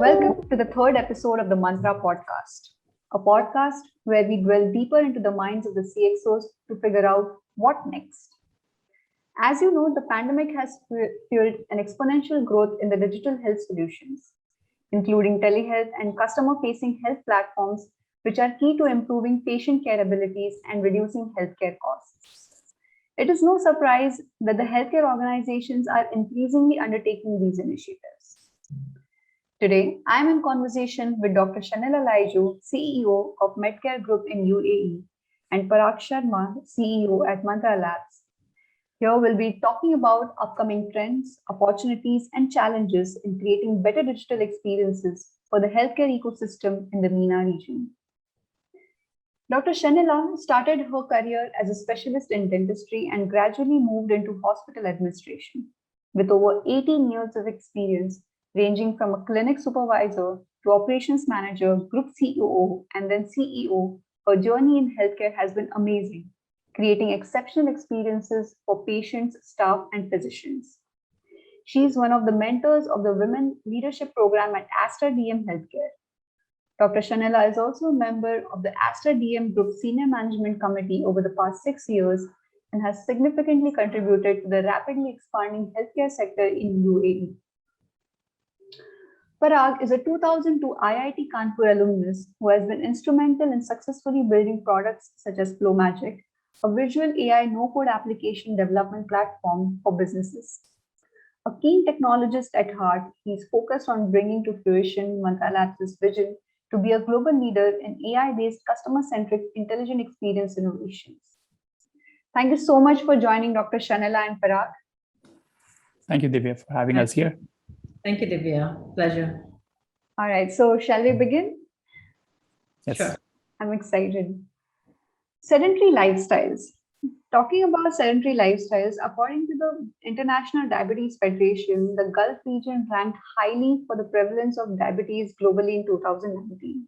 Welcome to the third episode of the Mantra podcast, a podcast where we dwell deeper into the minds of the CXOs to figure out what next. As you know, the pandemic has fueled an exponential growth in the digital health solutions, including telehealth and customer facing health platforms, which are key to improving patient care abilities and reducing healthcare costs. It is no surprise that the healthcare organizations are increasingly undertaking these initiatives. Today, I am in conversation with Dr. Shanila Laiju, CEO of Medcare Group in UAE, and Parag Sharma, CEO at Mantra Labs. Here we'll be talking about upcoming trends, opportunities, and challenges in creating better digital experiences for the healthcare ecosystem in the MENA region. Dr. Shanila started her career as a specialist in dentistry and gradually moved into hospital administration. With over 18 years of experience, ranging from a clinic supervisor to operations manager, group COO, and then CEO, her journey in healthcare has been amazing, creating exceptional experiences for patients, staff, and physicians. She is one of the mentors of the Women Leadership Program at Aster DM Healthcare. Dr. Shanila is also a member of the Aster DM Group Senior Management Committee over the past 6 years and has significantly contributed to the rapidly expanding healthcare sector in UAE. Parag is a 2002 IIT Kanpur alumnus who has been instrumental in successfully building products such as FlowMagic, a visual AI no-code application development platform for businesses. A keen technologist at heart, he is focused on bringing to fruition Mantra Labs' vision to be a global leader in AI-based customer-centric intelligent experience innovations. Thank you so much for joining Dr. Shanila and Parag. Thank you, Divya, for having us here. Thank you, Divya. Pleasure. All right, so shall we begin? Yes. Sure. I'm excited. Sedentary lifestyles. Talking about sedentary lifestyles, according to the International Diabetes Federation, the Gulf region ranked highly for the prevalence of diabetes globally in 2019.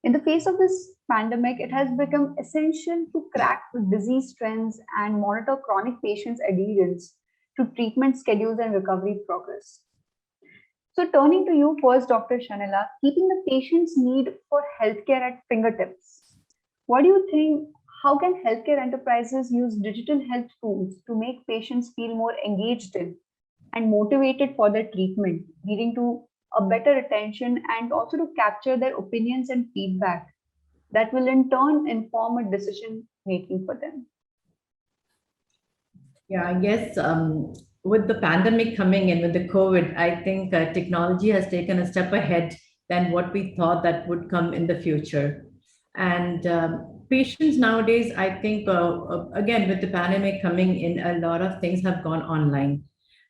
In the face of this pandemic, it has become essential to crack disease trends and monitor chronic patients' adherence to treatment schedules and recovery progress. So turning to you first, Dr. Shanila, keeping the patient's need for healthcare at fingertips. What do you think? How can healthcare enterprises use digital health tools to make patients feel more engaged in and motivated for their treatment, leading to a better attention and also to capture their opinions and feedback that will in turn inform a decision making for them? Yeah, I guess with the pandemic coming in, with the COVID, I think technology has taken a step ahead than what we thought that would come in the future. And patients nowadays, I think, again, with the pandemic coming in, a lot of things have gone online.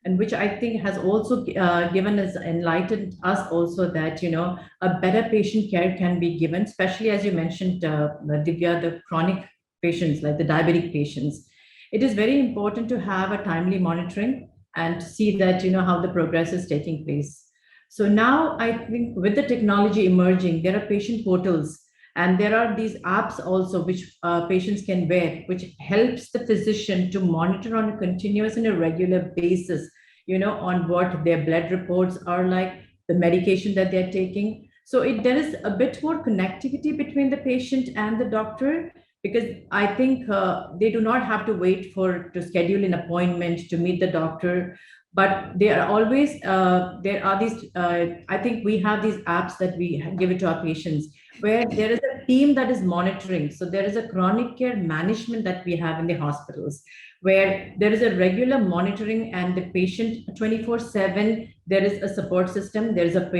And which I think has also given us, enlightened us also that, a better patient care can be given, especially as you mentioned, Divya, the chronic patients, like the diabetic patients. It is very important to have a timely monitoring and see that, how the progress is taking place. So now I think with the technology emerging, there are patient portals and there are these apps also which patients can wear, which helps the physician to monitor on a continuous and a regular basis, on what their blood reports are like, the medication that they're taking. So there is a bit more connectivity between the patient and the doctor, because I think they do not have to wait to schedule an appointment to meet the doctor, but there are always, there are these, I think we have these apps that we give it to our patients, where there is a team that is monitoring. So there is a chronic care management that we have in the hospitals, where there is a regular monitoring and the patient 24/7, there is a support system, there is a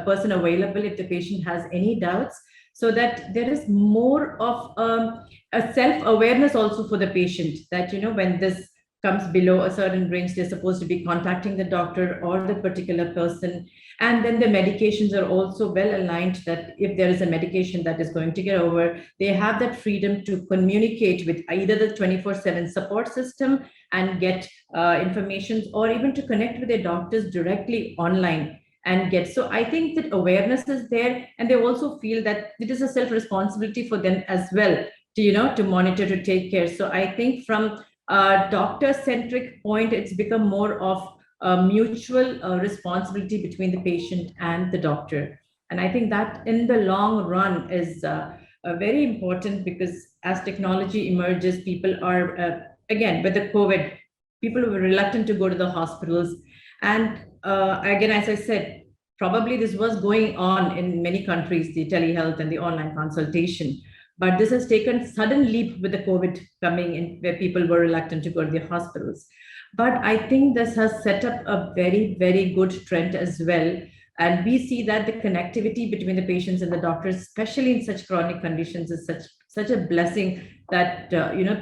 person available if the patient has any doubts, so that there is more of a self-awareness also for the patient that, when this comes below a certain range, they're supposed to be contacting the doctor or the particular person. And then the medications are also well aligned, that if there is a medication that is going to get over, they have that freedom to communicate with either the 24/7 support system and get information, or even to connect with their doctors directly online and get. So I think that awareness is there, and they also feel that it is a self-responsibility for them as well to, to monitor, to take care. So I think from a doctor-centric point, it's become more of a mutual responsibility between the patient and the doctor. And I think that in the long run is very important, because as technology emerges, people are, again, with the COVID, people were reluctant to go to the hospitals. And again, as I said, probably this was going on in many countries, the telehealth and the online consultation. But this has taken sudden leap with the COVID coming in, where people were reluctant to go to the hospitals. But I think this has set up a very, very good trend as well. And we see that the connectivity between the patients and the doctors, especially in such chronic conditions, is such a blessing that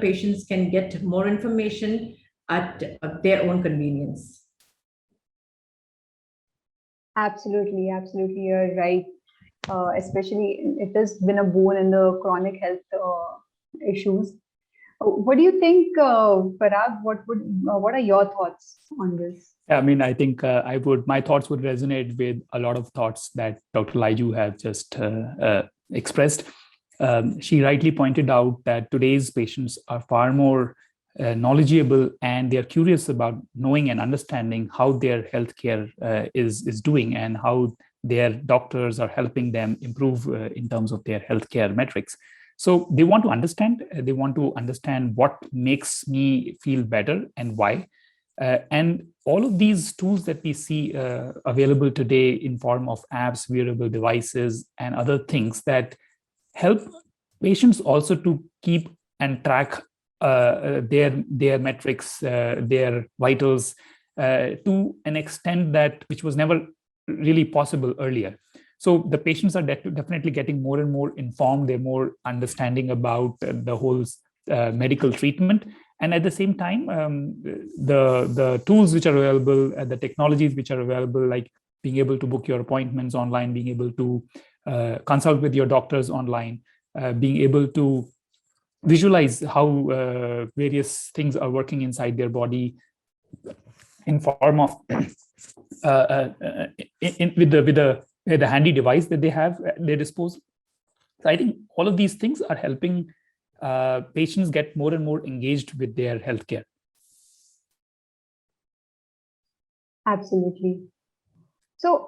patients can get more information at their own convenience. Absolutely, absolutely, you're right. Especially, it has been a boon in the chronic health issues. What do you think, Parag? What are your thoughts on this? I mean, I think my thoughts would resonate with a lot of thoughts that Dr. Laiju have just expressed. She rightly pointed out that today's patients are far more knowledgeable, and they're curious about knowing and understanding how their healthcare is doing, and how their doctors are helping them improve in terms of their healthcare metrics. So they want to understand. They want to understand what makes me feel better and why. And all of these tools that we see available today in form of apps, wearable devices, and other things that help patients also to keep and track their metrics, their vitals, to an extent that which was never really possible earlier. So the patients are definitely getting more and more informed. They're more understanding about the whole medical treatment. And at the same time, the tools which are available, the technologies which are available, like being able to book your appointments online, being able to consult with your doctors online, being able to visualize how various things are working inside their body in form of with the handy device that they have at their disposal. So I think all of these things are helping patients get more and more engaged with their healthcare. Absolutely. So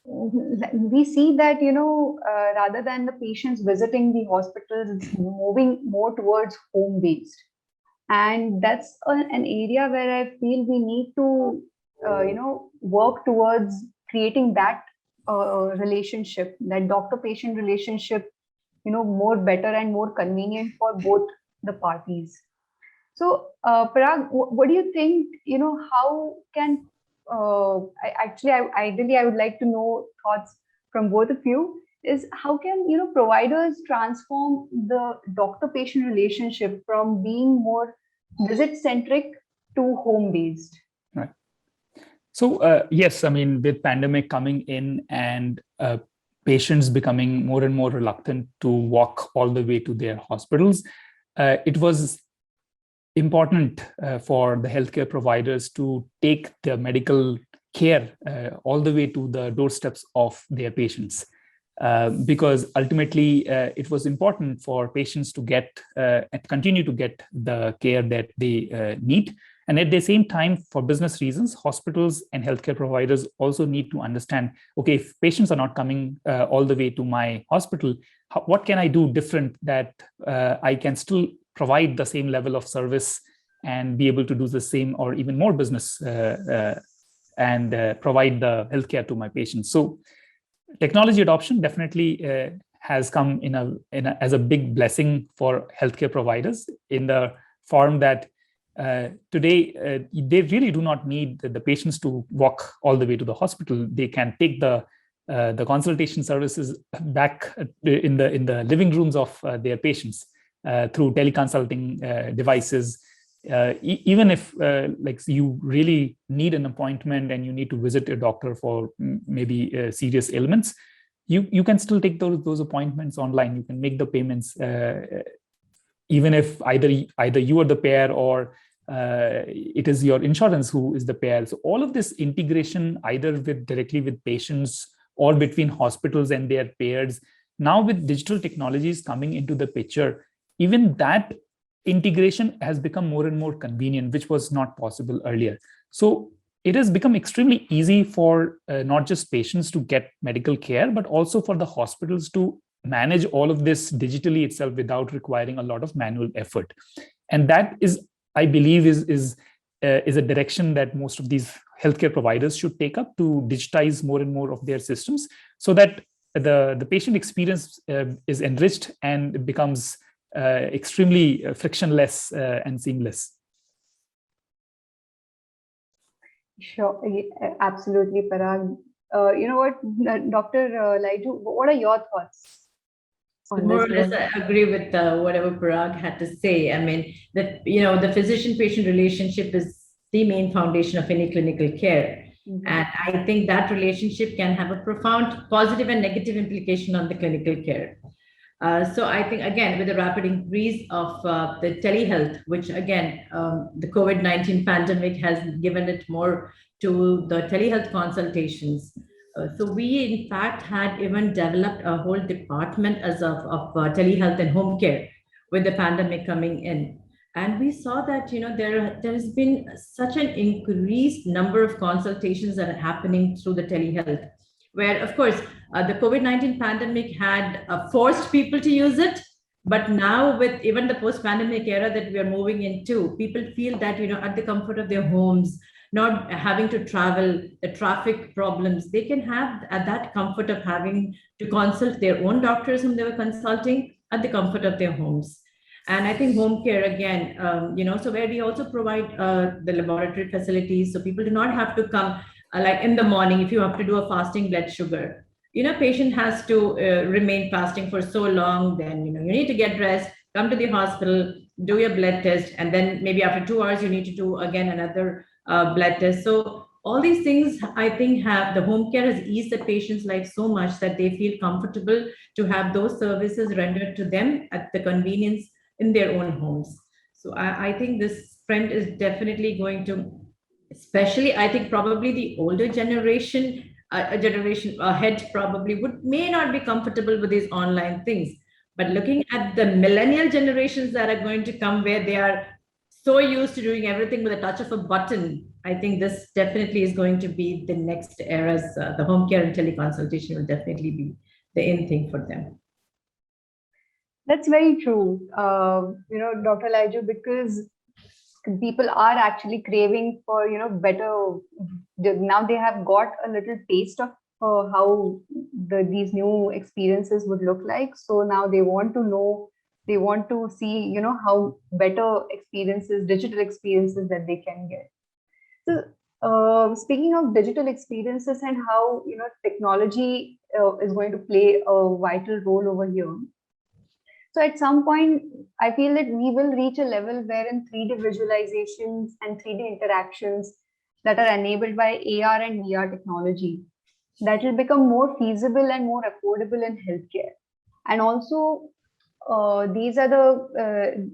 we see that, rather than the patients visiting the hospitals, it's moving more towards home-based. And that's an area where I feel we need to, work towards creating that relationship, that doctor-patient relationship, more better and more convenient for both the parties. So, Parag, what do you think, how can, ideally, I would like to know thoughts from both of you, is how can, providers transform the doctor-patient relationship from being more visit-centric to home-based? Right. So, yes, I mean, with pandemic coming in and patients becoming more and more reluctant to walk all the way to their hospitals, it was important for the healthcare providers to take the medical care all the way to the doorsteps of their patients. Because ultimately it was important for patients to get and continue to get the care that they need. And at the same time, for business reasons, hospitals and healthcare providers also need to understand, okay, if patients are not coming all the way to my hospital, what can I do different that I can still provide the same level of service and be able to do the same or even more business and provide the healthcare to my patients. So technology adoption definitely has come as a big blessing for healthcare providers, in the form that today they really do not need the patients to walk all the way to the hospital. They can take the consultation services back in the living rooms of their patients through teleconsulting devices. Even if like you really need an appointment and you need to visit a doctor for maybe serious ailments, you can still take those appointments online. You can make the payments, even if either you are the payer or it is your insurance who is the payer. So all of this integration, either directly with patients or between hospitals and their payers, now with digital technologies coming into the picture, even that integration has become more and more convenient, which was not possible earlier. So it has become extremely easy for not just patients to get medical care, but also for the hospitals to manage all of this digitally itself without requiring a lot of manual effort. And that is, I believe, is a direction that most of these healthcare providers should take up, to digitize more and more of their systems, so that the patient experience is enriched and it becomes extremely frictionless and seamless. Sure, absolutely, Parag. You know what, Dr. Laiju, what are your thoughts on More or this? less, I agree with whatever Parag had to say. I mean, that the physician-patient relationship is the main foundation of any clinical care. Mhm. And I think that relationship can have a profound positive and negative implication on the clinical care. So I think, again, with the rapid increase of the telehealth, which again, the COVID-19 pandemic has given it more to the telehealth consultations. So we, in fact, had even developed a whole department of telehealth and home care with the pandemic coming in. And we saw that, there has been such an increased number of consultations that are happening through the telehealth, where, of course, the COVID-19 pandemic had forced people to use it. But now, with even the post-pandemic era that we are moving into, people feel that, at the comfort of their homes, not having to travel, the traffic problems, they can have at that comfort of having to consult their own doctors whom they were consulting at the comfort of their homes. And I think home care again, so where we also provide the laboratory facilities, so people do not have to come like in the morning. If you have to do a fasting blood sugar, patient has to remain fasting for so long, then you need to get dressed, come to the hospital, do your blood test, and then maybe after 2 hours you need to do again another blood test. So all these things, I think, have the home care has eased the patient's life so much that they feel comfortable to have those services rendered to them at the convenience in their own homes. So I think this trend is definitely going to, especially, I think, probably the older generation, a generation ahead probably may not be comfortable with these online things. But looking at the millennial generations that are going to come, where they are so used to doing everything with a touch of a button, I think this definitely is going to be the next era's, the home care and teleconsultation will definitely be the in thing for them. That's very true, Dr. Laiju, because people are actually craving for, better. Now they have got a little taste of how these new experiences would look like. So now they want to know, they want to see, how better experiences, digital experiences that they can get. So speaking of digital experiences and how, technology is going to play a vital role over here. So at some point, I feel that we will reach a level wherein 3D visualizations and 3D interactions that are enabled by AR and VR technology, that will become more feasible and more affordable in healthcare. And also, these are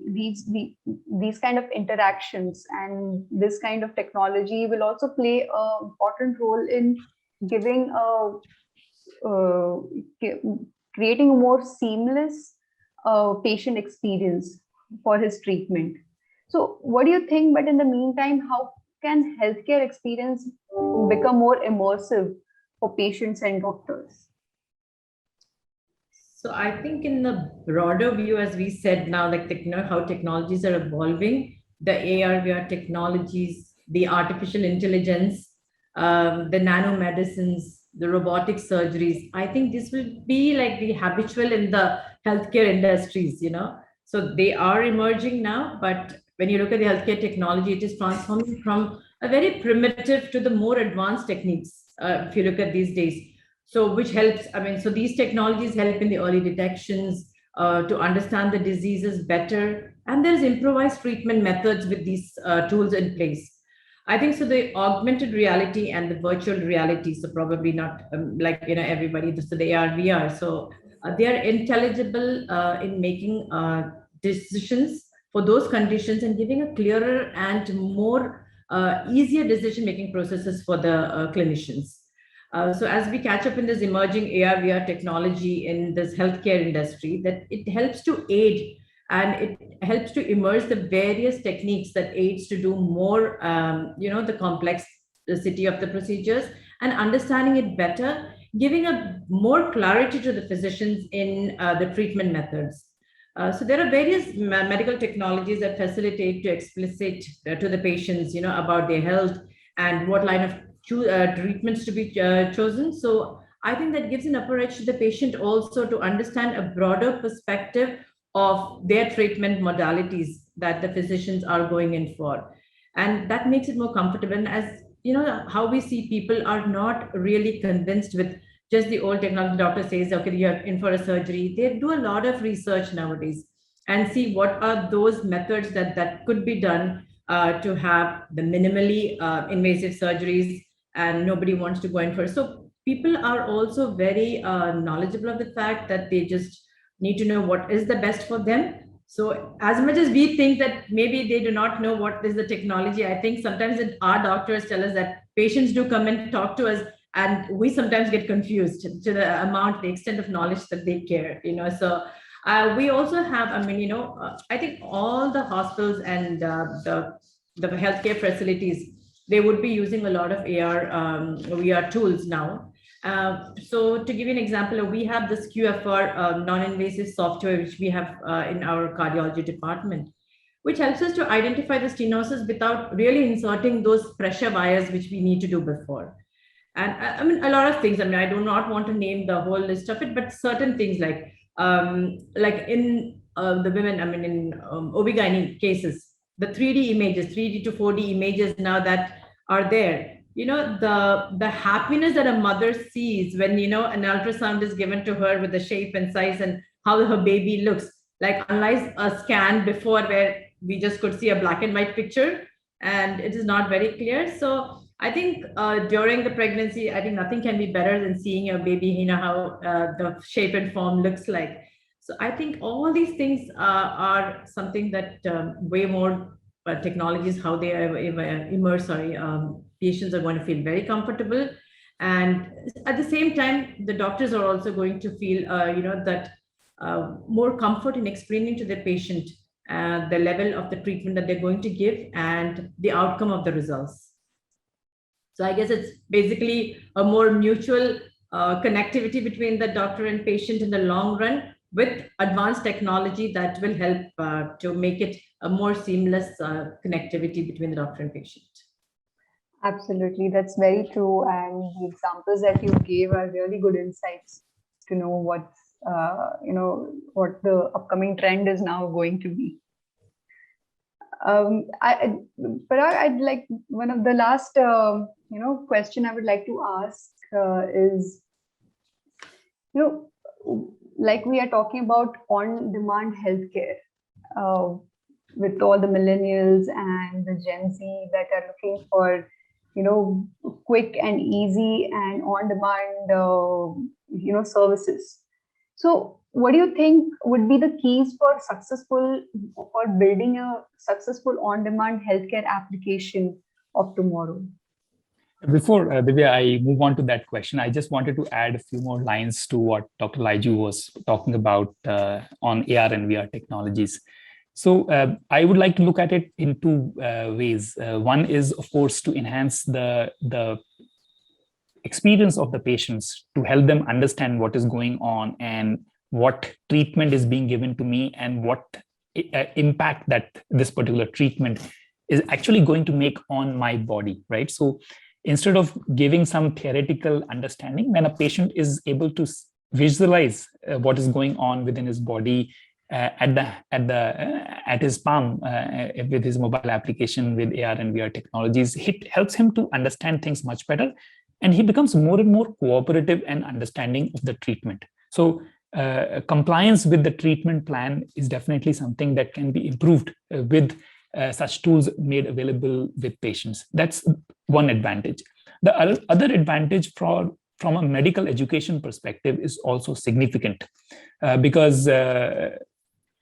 these kind of interactions and this kind of technology will also play an important role in giving creating a more seamless patient experience for his treatment. So, what do you think? But in the meantime, how can healthcare experience become more immersive for patients and doctors? So I think in the broader view, as we said now, like how technologies are evolving, the AR, VR technologies, the artificial intelligence, the nanomedicines, the robotic surgeries, I think this will be like the habitual in the healthcare industries, So they are emerging now, but when you look at the healthcare technology, it is transforming from a very primitive to the more advanced techniques, if you look at these days. So which helps, so these technologies help in the early detections, to understand the diseases better. And there's improvised treatment methods with these tools in place. I think so the augmented reality and the virtual reality, so probably not everybody, so they are VR. So they are intelligible in making decisions for those conditions and giving a clearer and more easier decision-making processes for the clinicians. So as we catch up in this emerging AR, VR technology in this healthcare industry, that it helps to aid and it helps to immerse the various techniques that aids to do more, the complex simplicity of the procedures and understanding it better, giving a more clarity to the physicians in the treatment methods. So there are various medical technologies that facilitate to explicit to the patients, about their health and what line of treatments to be chosen. So I think that gives an upper edge to the patient also to understand a broader perspective of their treatment modalities that the physicians are going in for. And that makes it more comfortable. And as how we see people are not really convinced with just the old technology. Doctor says, okay, you're in for a surgery. They do a lot of research nowadays and see what are those methods that could be done to have the minimally invasive surgeries, and nobody wants to go in for. So people are also very knowledgeable of the fact that they just need to know what is the best for them. So as much as we think that maybe they do not know what is the technology, I think sometimes our doctors tell us that patients do come and talk to us, and we sometimes get confused to the amount, the extent of knowledge that they care. So we also have, I think all the hospitals and the healthcare facilities, they would be using a lot of VR tools now. So to give you an example, we have this QFR non-invasive software, which we have in our cardiology department, which helps us to identify the stenosis without really inserting those pressure wires, which we need to do before. And I mean, a lot of things. I mean, I do not want to name the whole list of it, but certain things like in the women, I mean, in OB-GYN cases, the 3D images, 3D to 4D images now that are there, the happiness that a mother sees when, an ultrasound is given to her with the shape and size and how her baby looks, like unlike a scan before where we just could see a black and white picture and it is not very clear. So I think during the pregnancy, I think nothing can be better than seeing your baby, how the shape and form looks like. So I think all these things are something that way more technologies, how they immerse, patients are going to feel very comfortable. And at the same time, the doctors are also going to feel, that more comfort in explaining to the patient the level of the treatment that they're going to give and the outcome of the results. So I guess it's basically a more mutual connectivity between the doctor and patient in the long run, with advanced technology that will help to make it a more seamless connectivity between the doctor and patient. Absolutely, that's very true. And the examples that you gave are really good insights to know what the upcoming trend is now going to be. Parag, I'd like, one of the last question I would like to ask is, like we are talking about on-demand healthcare with all the millennials and the Gen Z that are looking for, quick and easy and on-demand, services. So what do you think would be the keys for building a successful on-demand healthcare application of tomorrow? Before Divya, I move on to that question, I just wanted to add a few more lines to what Dr. Laiju was talking about on AR and VR technologies. So I would like to look at it in two ways. One is, of course, to enhance the experience of the patients, to help them understand what is going on and what treatment is being given to me and what impact that this particular treatment is actually going to make on my body, right? So instead of giving some theoretical understanding, when a patient is able to visualize what is going on within his body at his palm with his mobile application with AR and VR technologies, it helps him to understand things much better, and he becomes more and more cooperative and understanding of the treatment. So compliance with the treatment plan is definitely something that can be improved with such tools made available with patients. That's one advantage. The other advantage from a medical education perspective is also significant because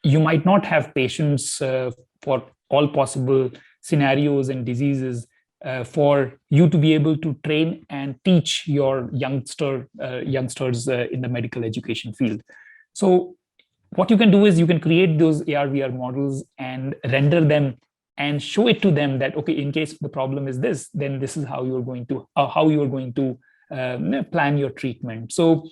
you might not have patients for all possible scenarios and diseases for you to be able to train and teach your youngsters in the medical education field. So what you can do is you can create those AR/VR models and render them and show it to them that, okay, in case the problem is this, then this is how you're going to plan your treatment. So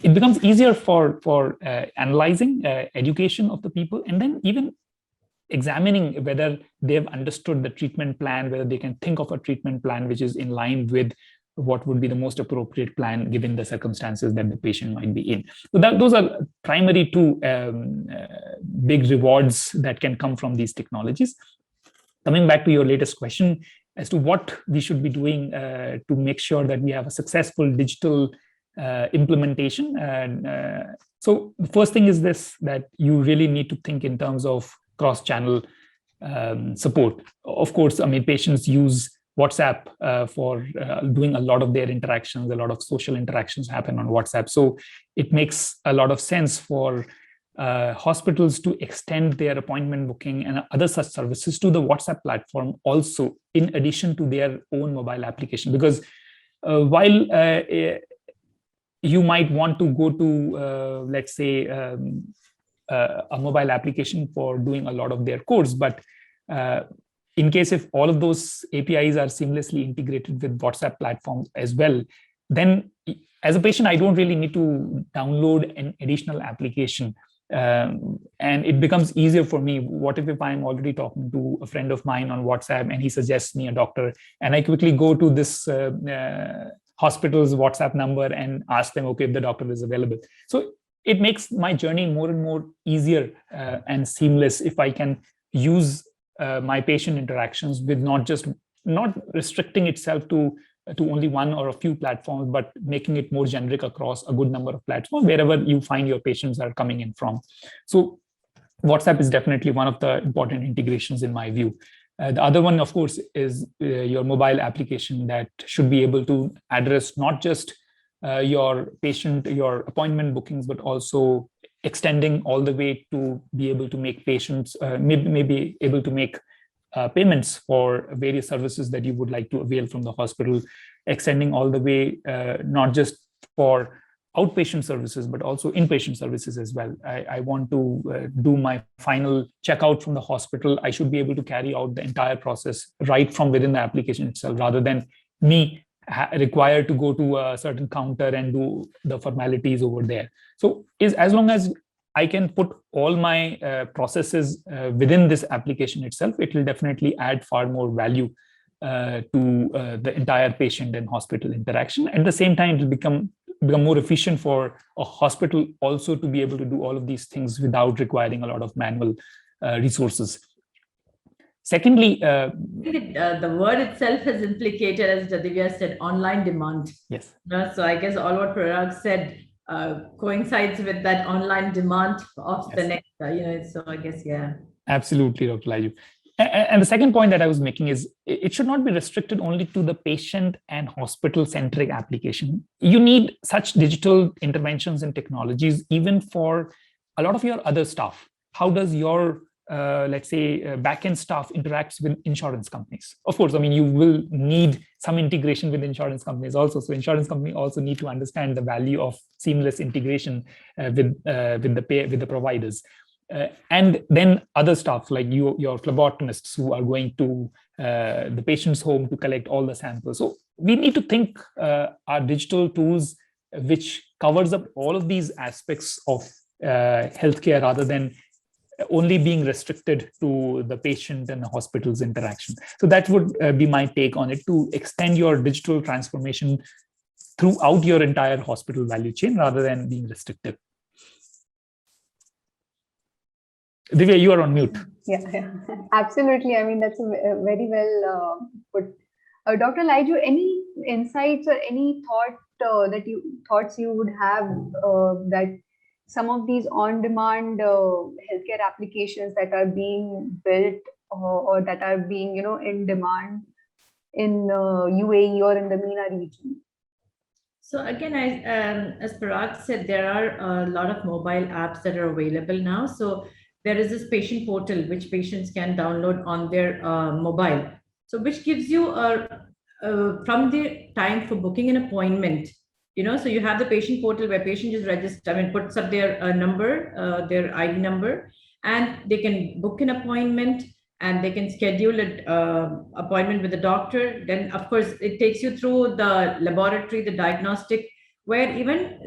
it becomes easier for analyzing education of the people, and then even examining whether they've understood the treatment plan, whether they can think of a treatment plan which is in line with what would be the most appropriate plan given the circumstances that the patient might be in. So those are primary two big rewards that can come from these technologies. Coming back to your latest question as to what we should be doing to make sure that we have a successful digital implementation. So the first thing is this, that you really need to think in terms of cross-channel support. Of course, I mean, patients use WhatsApp for doing a lot of their interactions. A lot of social interactions happen on WhatsApp. So it makes a lot of sense for hospitals to extend their appointment booking and other such services to the WhatsApp platform also, in addition to their own mobile application. Because while you might want to go to, let's say, a mobile application for doing a lot of their course, but in case if all of those APIs are seamlessly integrated with WhatsApp platforms as well, then as a patient, I don't really need to download an additional application. And it becomes easier for me. What if I'm already talking to a friend of mine on WhatsApp and he suggests me a doctor, and I quickly go to this hospital's WhatsApp number and ask them, okay, if the doctor is available. So it makes my journey more and more easier and seamless if I can use my patient interactions with not restricting itself to only one or a few platforms, but making it more generic across a good number of platforms wherever you find your patients are coming in from. So WhatsApp is definitely one of the important integrations in my view. The other one, of course, is your mobile application that should be able to address not just your appointment bookings, but also extending all the way to be able to make patients, maybe able to make payments for various services that you would like to avail from the hospital, extending all the way, not just for outpatient services, but also inpatient services as well. I want to do my final checkout from the hospital. I should be able to carry out the entire process right from within the application itself, rather than me required to go to a certain counter and do the formalities over there. So as long as I can put all my processes within this application itself, it will definitely add far more value to the entire patient and hospital interaction. At the same time, it will become more efficient for a hospital also to be able to do all of these things without requiring a lot of manual resources. Secondly, I think the word itself has implicated, as Divya said, online demand. Yes. So I guess all what Parag said coincides with that online demand of the next, so I guess, yeah. Absolutely, Dr. Laiju. And the second point that I was making is it should not be restricted only to the patient and hospital-centric application. You need such digital interventions and technologies even for a lot of your other staff. How does your let's say, backend staff interacts with insurance companies? Of course, I mean, you will need some integration with insurance companies also. So insurance companies also need to understand the value of seamless integration with the providers. And then other staff like your phlebotomists who are going to the patient's home to collect all the samples. So we need to think our digital tools, which covers up all of these aspects of healthcare rather than only being restricted to the patient and the hospital's interaction. So that would be my take on it, to extend your digital transformation throughout your entire hospital value chain rather than being restricted. Divya, you are on mute. Yeah, absolutely. I mean, that's a very well put. Dr. Laiju, any insights or any thoughts you would have that some of these on-demand healthcare applications that are being built or that are being, in demand in UAE or in the MENA region? So again, as Parag said, there are a lot of mobile apps that are available now. So there is this patient portal which patients can download on their mobile. So which gives you from the time for booking an appointment, so you have the patient portal where patient is registered, puts up their number, their ID number, and they can book an appointment. and they can schedule an appointment with the doctor. Then, of course, it takes you through the laboratory, the diagnostic, where even,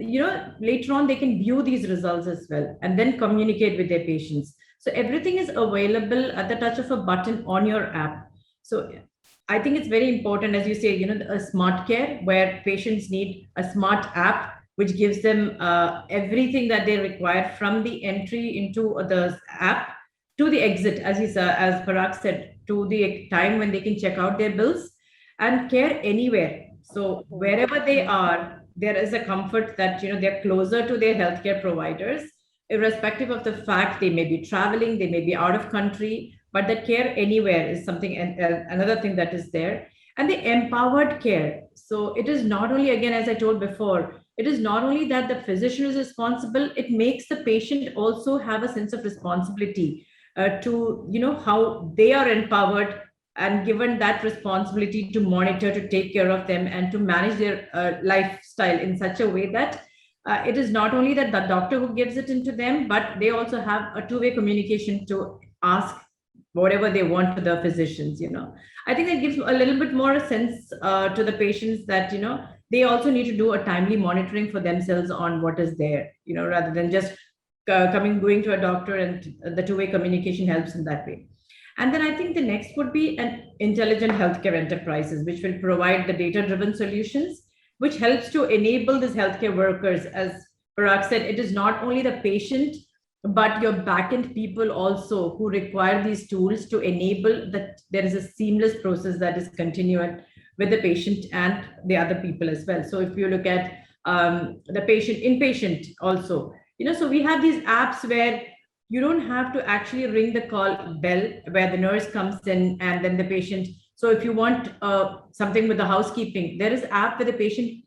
later on they can view these results as well and then communicate with their patients. So everything is available at the touch of a button on your app. So I think it's very important, as you say, a smart care where patients need a smart app which gives them everything that they require from the entry into the app to the exit, as Parag said, to the time when they can check out their bills, and care anywhere. So wherever they are, there is a comfort that they're closer to their healthcare providers, irrespective of the fact they may be traveling, they may be out of country, but the care anywhere is something, and another thing that is there. And the empowered care. So it is not only, again, as I told before, it is not only that the physician is responsible, it makes the patient also have a sense of responsibility to how they are empowered and given that responsibility to monitor, to take care of them, and to manage their lifestyle in such a way that it is not only that the doctor who gives it into them, but they also have a two-way communication to ask whatever they want to the physicians. I think that gives a little bit more sense to the patients that they also need to do a timely monitoring for themselves on what is there, rather than just going to a doctor, and the two-way communication helps in that way. And then I think the next would be an intelligent healthcare enterprises, which will provide the data-driven solutions, which helps to enable these healthcare workers. As Parag said, it is not only the patient, but your backend people also who require these tools to enable that there is a seamless process that is continued with the patient and the other people as well. So if you look at the inpatient also, so we have these apps where you don't have to actually ring the call bell, where the nurse comes in and then the patient. So if you want something with the housekeeping, there is an app where the patient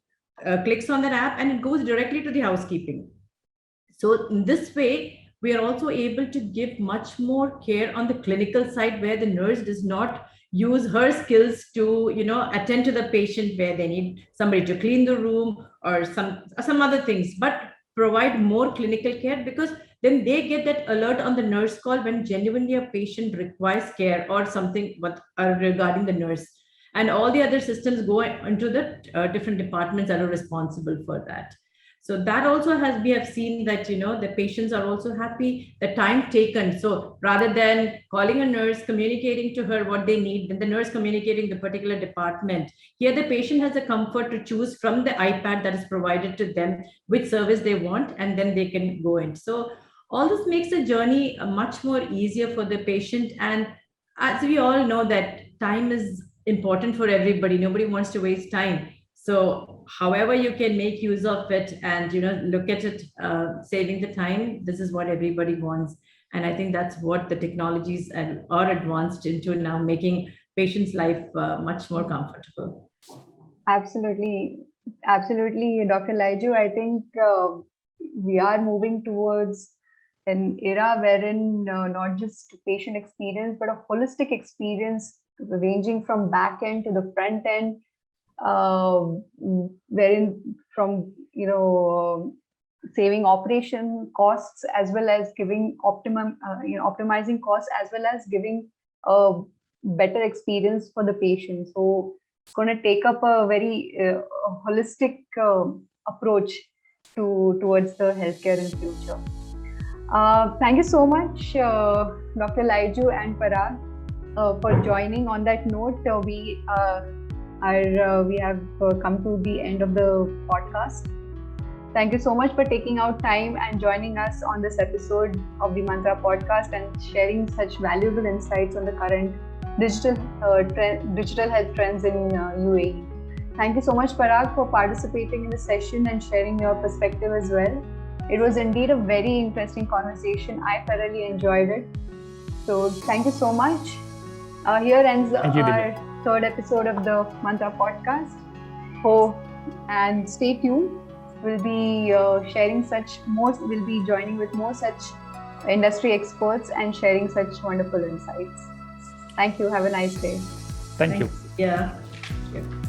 clicks on that app and it goes directly to the housekeeping. So in this way, we are also able to give much more care on the clinical side, where the nurse does not use her skills to attend to the patient where they need somebody to clean the room or some other things, but provide more clinical care, because then they get that alert on the nurse call when genuinely a patient requires care or something regarding the nurse, and all the other systems go into the different departments that are responsible for that. So that also we have seen that the patients are also happy, the time taken. So rather than calling a nurse, communicating to her what they need, then the nurse communicating the particular department, here the patient has the comfort to choose from the iPad that is provided to them which service they want, and then they can go in. So all this makes the journey much more easier for the patient. And as we all know that time is important for everybody, nobody wants to waste time. So however you can make use of it and look at it, saving the time, this is what everybody wants. And I think that's what the technologies are advanced into now, making patients' life much more comfortable. Absolutely, Dr. Laiju. I think we are moving towards an era wherein not just patient experience, but a holistic experience ranging from back end to the front end, wherein from saving operation costs as well as giving optimizing costs as well as giving a better experience for the patient. So it's going to take up a very holistic approach towards the healthcare in future. Thank you so much, Dr. Laiju and Parag, for joining. On that note, we have come to the end of the podcast. Thank you so much for taking out time and joining us on this episode of the Mantra podcast and sharing such valuable insights on the current digital health trends in UAE. Thank you so much, Parag, for participating in the session and sharing your perspective as well. It was indeed a very interesting conversation. I thoroughly enjoyed it. So thank you so much. Here ends our third episode of the Mantra podcast. And stay tuned. We'll be we'll be joining with more such industry experts and sharing such wonderful insights. Thank you. Have a nice day. Thank you. Yeah. Thank you.